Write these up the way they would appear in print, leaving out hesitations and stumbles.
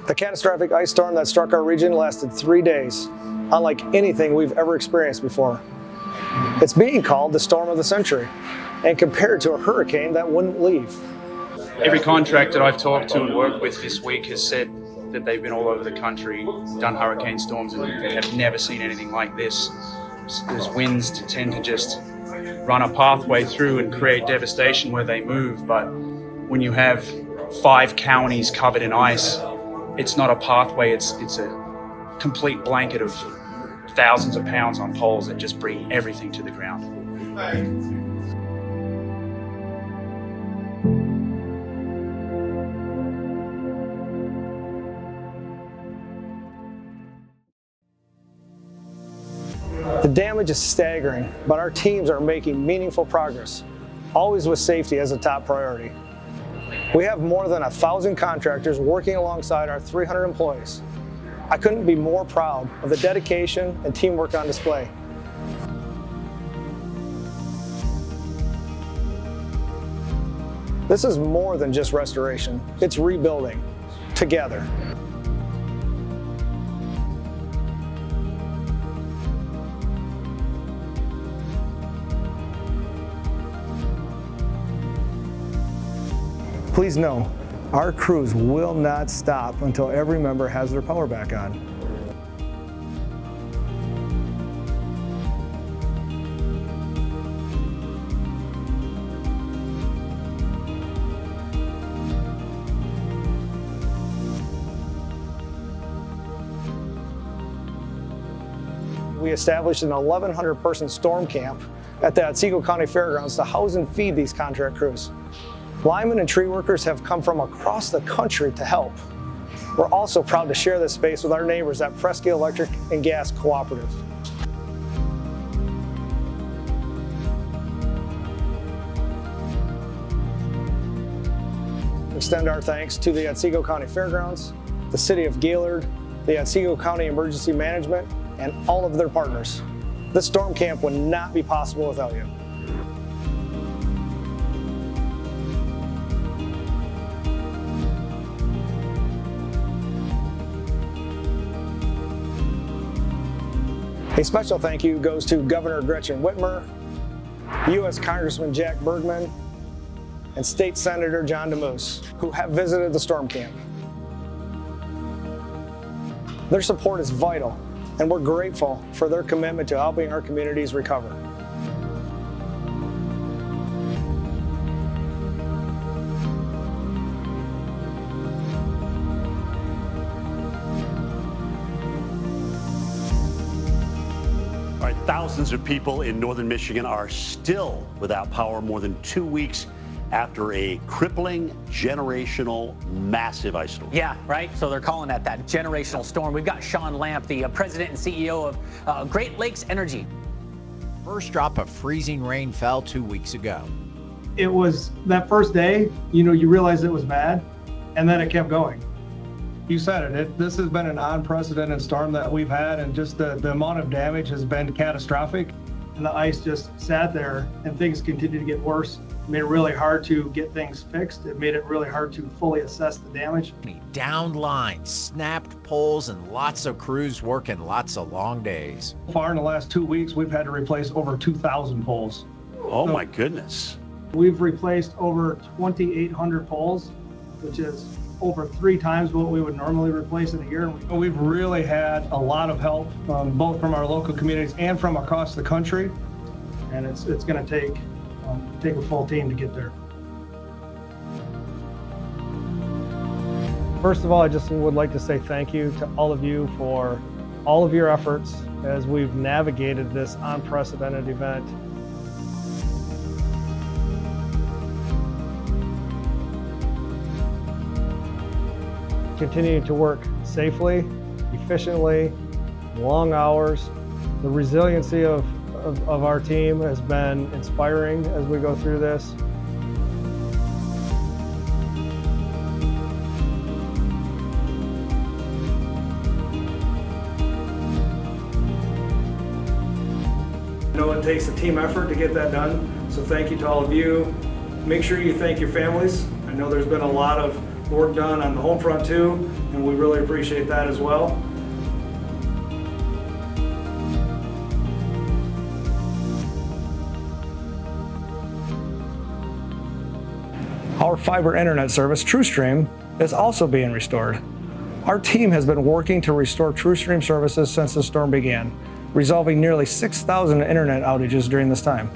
The catastrophic ice storm that struck our region lasted 3 days, unlike anything we've ever experienced before. It's being called the storm of the century and compared to a hurricane that wouldn't leave. Every contractor I've talked to and worked with this week has said that they've been all over the country, done hurricane storms, and they have never seen anything like this. There's winds to tend to just run a pathway through and create devastation where they move, but when you have 5 counties covered in ice, it's not a pathway, it's a complete blanket of thousands of pounds on poles that just bring everything to the ground. The damage is staggering, but our teams are making meaningful progress, always with safety as a top priority. We have more than 1,000 contractors working alongside our 300 employees. I couldn't be more proud of the dedication and teamwork on display. This is more than just restoration, it's rebuilding, together. Please know, our crews will not stop until every member has their power back on. We established an 1,100-person storm camp at the Otsego County Fairgrounds to house and feed these contract crews. Linemen and tree workers have come from across the country to help. We're also proud to share this space with our neighbors at Presky Electric and Gas Cooperative. Extend our thanks to the Otsego County Fairgrounds, the City of Gaylord, the Otsego County Emergency Management, and all of their partners. This storm camp would not be possible without you. A special thank you goes to Governor Gretchen Whitmer, U.S. Congressman Jack Bergman, and State Senator John DeMoose, who have visited the storm camp. Their support is vital, and we're grateful for their commitment to helping our communities recover. Thousands of people in northern Michigan are still without power more than 2 weeks after a crippling, generational, massive ice storm. Yeah, right. So they're calling that generational storm. We've got Sean Lamp, the president and CEO of Great Lakes Energy. First drop of freezing rain fell 2 weeks ago. It was that first day, you realized it was bad, and then it kept going. You said it. This has been an unprecedented storm that we've had, and just the amount of damage has been catastrophic. And the ice just sat there, and things continued to get worse. It made it really hard to get things fixed. It made it really hard to fully assess the damage. Downed lines, snapped poles, and lots of crews working lots of long days. So far in the last 2 weeks, we've had to replace over 2,000 poles. Oh my goodness. We've replaced over 2,800 poles, which is over 3 times what we would normally replace in a year. We've really had a lot of help, both from our local communities and from across the country, and it's going to take a full team to get there. First of all, I just would like to say thank you to all of you for all of your efforts as we've navigated this unprecedented event. Continuing to work safely, efficiently, long hours. The resiliency of our team has been inspiring as we go through this. I know it takes a team effort to get that done, so thank you to all of you. Make sure you thank your families. I I know there's been a lot of work done on the home front too, and we really appreciate that as well. Our fiber internet service, TrueStream, is also being restored. Our team has been working to restore TrueStream services since the storm began, resolving nearly 6,000 internet outages during this time.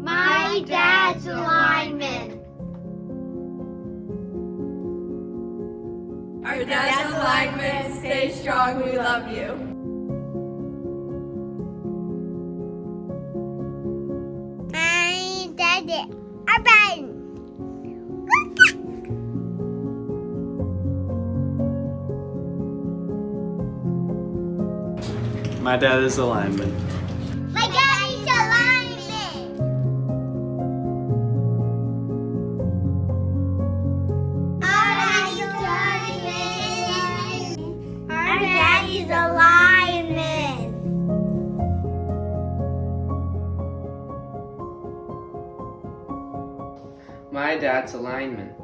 My dad's a lineman. Our dad's a lineman. Stay strong. We love you. My dad's a lineman. My dad is a lineman. My daddy's a lineman. Our daddy's a lineman. My dad's a lineman.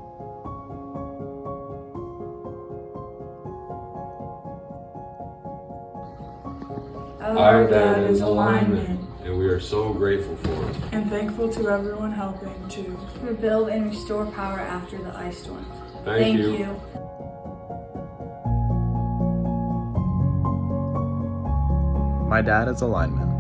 Our dad is a lineman. And we are so grateful for it. And thankful to everyone helping to rebuild and restore power after the ice storm. Thank you. My dad is a lineman.